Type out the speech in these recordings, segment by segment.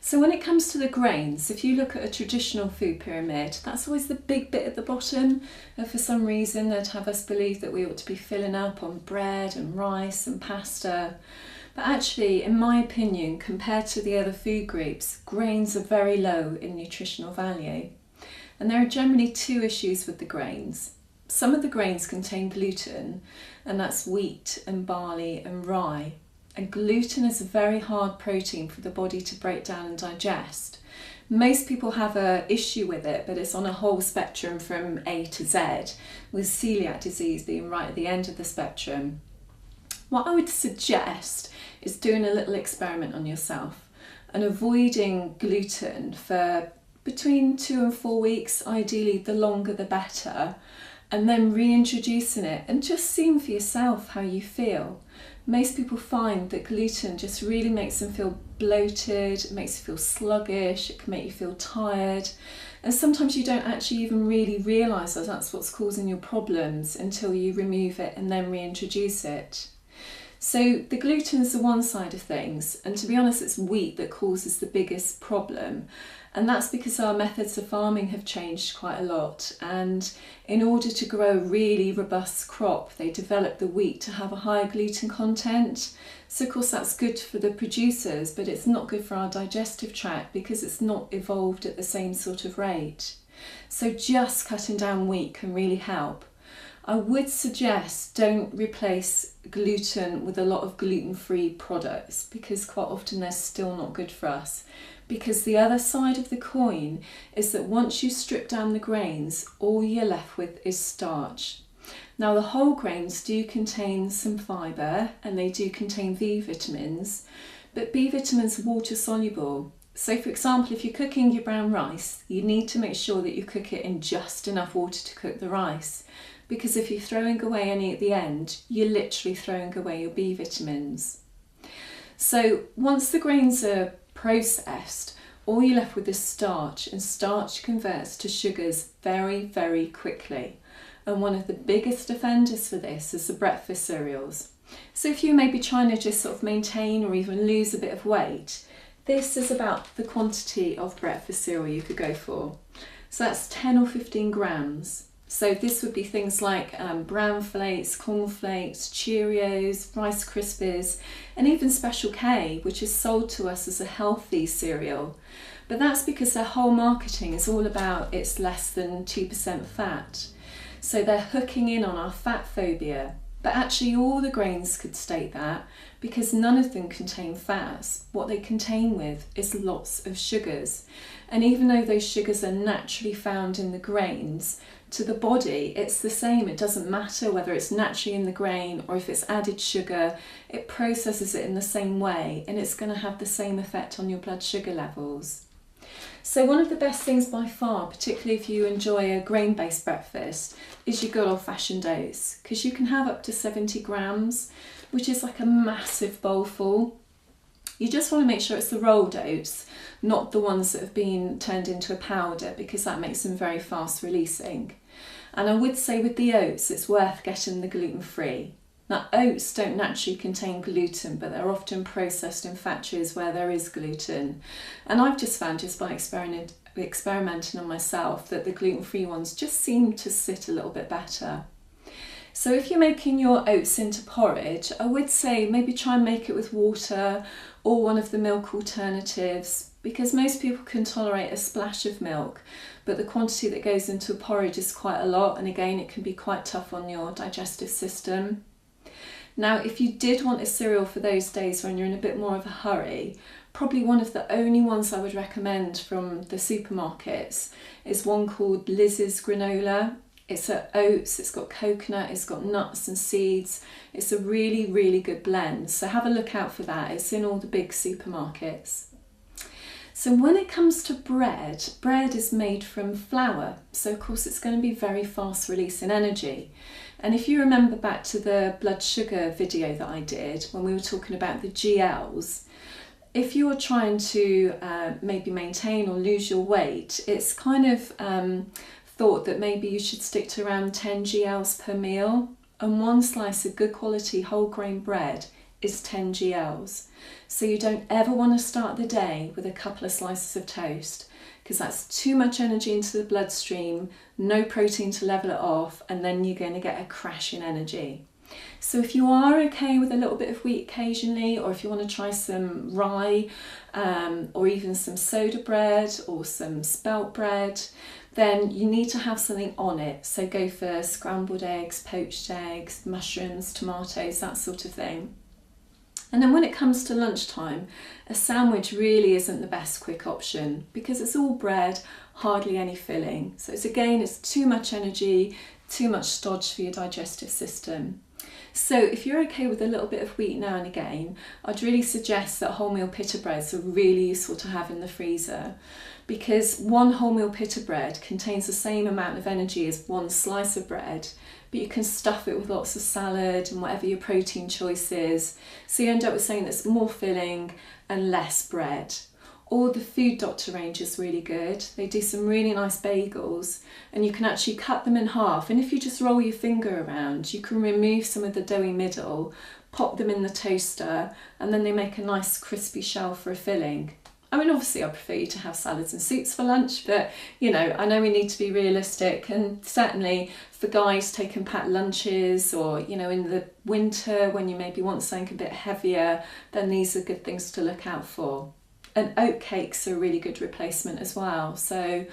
So when it comes to the grains, if you look at a traditional food pyramid, that's always the big bit at the bottom. And for some reason, they'd have us believe that we ought to be filling up on bread and rice and pasta. But actually, in my opinion, compared to the other food groups, grains are very low in nutritional value. And there are generally two issues with the grains. Some of the grains contain gluten, and that's wheat and barley and rye. And gluten is a very hard protein for the body to break down and digest. Most people have an issue with it, but it's on a whole spectrum from A to Z, with celiac disease being right at the end of the spectrum. What I would suggest is doing a little experiment on yourself and avoiding gluten for between 2 and 4 weeks, ideally the longer the better, and then reintroducing it and just seeing for yourself how you feel. Most people find that gluten just really makes them feel bloated, it makes you feel sluggish, it can make you feel tired, and sometimes you don't actually even really realise that that's what's causing your problems until you remove it and then reintroduce it. So the gluten is the one side of things, and to be honest, it's wheat that causes the biggest problem. And that's because our methods of farming have changed quite a lot, and in order to grow a really robust crop, they developed the wheat to have a higher gluten content. So of course that's good for the producers, but it's not good for our digestive tract because it's not evolved at the same sort of rate. So just cutting down wheat can really help. I would suggest don't replace gluten with a lot of gluten-free products, because quite often they're still not good for us. Because the other side of the coin is that once you strip down the grains, all you're left with is starch. Now the whole grains do contain some fibre and they do contain B vitamins, but B vitamins are water soluble. So for example, if you're cooking your brown rice, you need to make sure that you cook it in just enough water to cook the rice. Because if you're throwing away any at the end, you're literally throwing away your B vitamins. So once the grains are processed, all you're left with is starch, and starch converts to sugars very, very quickly. And one of the biggest offenders for this is the breakfast cereals. So if you may be trying to just sort of maintain or even lose a bit of weight, this is about the quantity of breakfast cereal you could go for. So that's 10 or 15 grams. So this would be things like brown flakes, cornflakes, Cheerios, Rice Krispies, and even Special K, which is sold to us as a healthy cereal. But that's because their whole marketing is all about it's less than 2% fat. So they're hooking in on our fat phobia. But actually all the grains could state that, because none of them contain fats. What they contain with is lots of sugars. And even though those sugars are naturally found in the grains, to the body it's the same. It doesn't matter whether it's naturally in the grain or if it's added sugar, it processes it in the same way and it's going to have the same effect on your blood sugar levels. So one of the best things by far, particularly if you enjoy a grain-based breakfast, is your good old-fashioned oats, because you can have up to 70 grams, which is like a massive bowlful. You just want to make sure it's the rolled oats, not the ones that have been turned into a powder, because that makes them very fast releasing. And I would say with the oats, it's worth getting the gluten-free. Now, oats don't naturally contain gluten, but they're often processed in factories where there is gluten. And I've just found, just by experimenting on myself, that the gluten-free ones just seem to sit a little bit better. So if you're making your oats into porridge, I would say maybe try and make it with water or one of the milk alternatives, because most people can tolerate a splash of milk, but the quantity that goes into a porridge is quite a lot, and again it can be quite tough on your digestive system. Now, if you did want a cereal for those days when you're in a bit more of a hurry, probably one of the only ones I would recommend from the supermarkets is one called Liz's Granola. It's oats, it's got coconut, it's got nuts and seeds. It's a really, really good blend. So have a look out for that. It's in all the big supermarkets. So when it comes to bread, bread is made from flour. So of course it's going to be very fast releasing energy. And if you remember back to the blood sugar video that I did when we were talking about the GLs, if you're trying to maybe maintain or lose your weight, it's kind of thought that maybe you should stick to around 10 GLs per meal, and one slice of good quality whole grain bread is 10 GLs. So you don't ever want to start the day with a couple of slices of toast, because that's too much energy into the bloodstream, no protein to level it off, and then you're going to get a crash in energy. So if you are okay with a little bit of wheat occasionally, or if you want to try some rye, or even some soda bread or some spelt bread, then you need to have something on it. So go for scrambled eggs, poached eggs, mushrooms, tomatoes, that sort of thing. And then when it comes to lunchtime, a sandwich really isn't the best quick option, because it's all bread, hardly any filling. So it's too much energy, too much stodge for your digestive system. So if you're okay with a little bit of wheat now and again, I'd really suggest that wholemeal pita breads are really useful to have in the freezer, because one wholemeal pita bread contains the same amount of energy as one slice of bread, but you can stuff it with lots of salad and whatever your protein choice is. So you end up with something that's more filling and less bread. Or the Food Doctor range is really good. They do some really nice bagels, and you can actually cut them in half. And if you just roll your finger around, you can remove some of the doughy middle, pop them in the toaster, and then they make a nice crispy shell for a filling. I mean, obviously I prefer you to have salads and soups for lunch, but you know, I know we need to be realistic, and certainly for guys taking packed lunches, or you know, in the winter when you maybe want something a bit heavier, then these are good things to look out for. And oat cakes are a really good replacement as well. So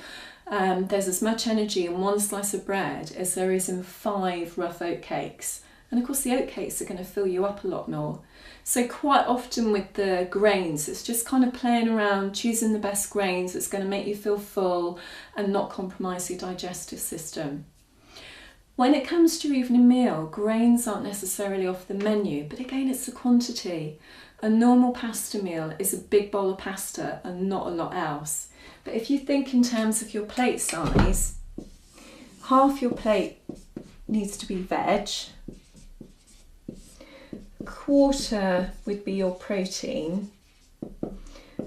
there's as much energy in one slice of bread as there is in 5 rough oat cakes. And of course the oat cakes are going to fill you up a lot more. So quite often with the grains, it's just kind of playing around, choosing the best grains that's going to make you feel full and not compromise your digestive system. When it comes to your evening meal, grains aren't necessarily off the menu, but again, it's the quantity. A normal pasta meal is a big bowl of pasta and not a lot else. But if you think in terms of your plate size, half your plate needs to be veg, a quarter would be your protein,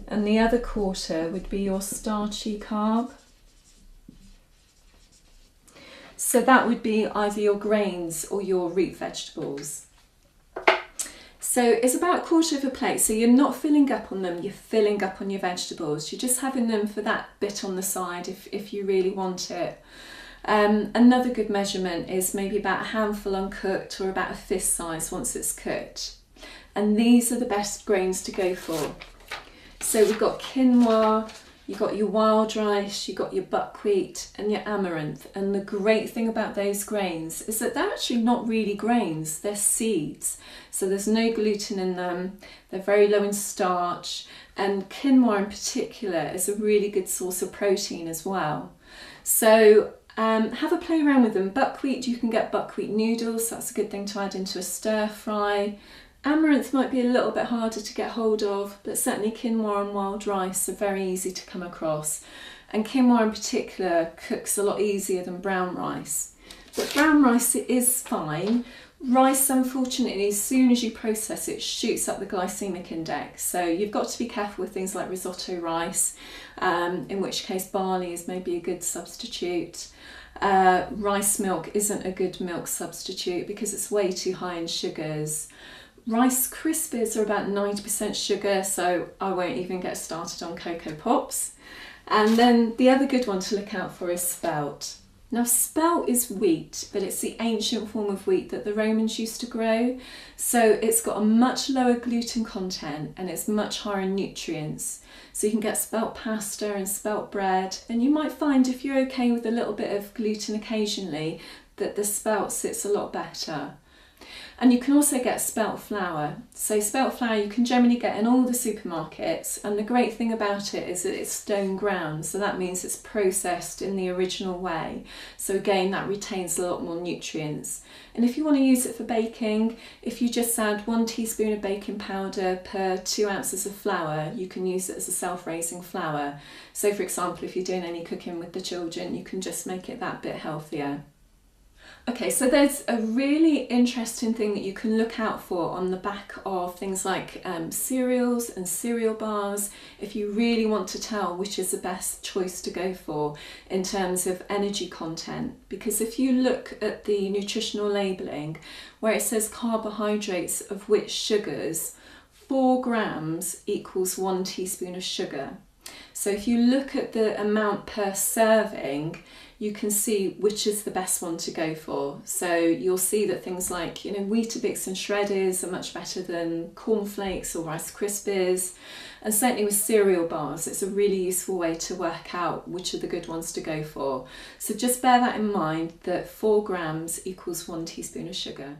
and the other quarter would be your starchy carb. So that would be either your grains or your root vegetables. So it's about a quarter of a plate. So you're not filling up on them, you're filling up on your vegetables. You're just having them for that bit on the side if you really want it. Another good measurement is maybe about a handful uncooked, or about a fist size once it's cooked. And these are the best grains to go for. So we've got quinoa, you've got your wild rice, you've got your buckwheat and your amaranth. And the great thing about those grains is that they're actually not really grains, they're seeds. So there's no gluten in them, they're very low in starch, and quinoa in particular is a really good source of protein as well. So have a play around with them. Buckwheat, you can get buckwheat noodles, that's a good thing to add into a stir fry. Amaranth might be a little bit harder to get hold of, but certainly quinoa and wild rice are very easy to come across. And quinoa in particular cooks a lot easier than brown rice. But brown rice is fine. Rice, unfortunately, as soon as you process it, shoots up the glycemic index. So you've got to be careful with things like risotto rice, in which case barley is maybe a good substitute. Rice milk isn't a good milk substitute because it's way too high in sugars. Rice Krispies are about 90% sugar, so I won't even get started on Cocoa Pops. And then the other good one to look out for is spelt. Now spelt is wheat, but it's the ancient form of wheat that the Romans used to grow. So it's got a much lower gluten content and it's much higher in nutrients. So you can get spelt pasta and spelt bread, and you might find if you're okay with a little bit of gluten occasionally that the spelt sits a lot better. And you can also get spelt flour. So spelt flour you can generally get in all the supermarkets, and the great thing about it is that it's stone ground, so that means it's processed in the original way. So again, that retains a lot more nutrients. And if you want to use it for baking, if you just add 1 teaspoon of baking powder per 2 ounces of flour, you can use it as a self-raising flour. So for example, if you're doing any cooking with the children, you can just make it that bit healthier. Okay, so there's a really interesting thing that you can look out for on the back of things like cereals and cereal bars if you really want to tell which is the best choice to go for in terms of energy content. Because if you look at the nutritional labelling where it says carbohydrates of which sugars, 4 grams equals 1 teaspoon of sugar. So if you look at the amount per serving, you can see which is the best one to go for. So you'll see that things like, Weetabix and Shredders are much better than cornflakes or Rice Krispies. And certainly with cereal bars, it's a really useful way to work out which are the good ones to go for. So just bear that in mind, that 4 grams equals 1 teaspoon of sugar.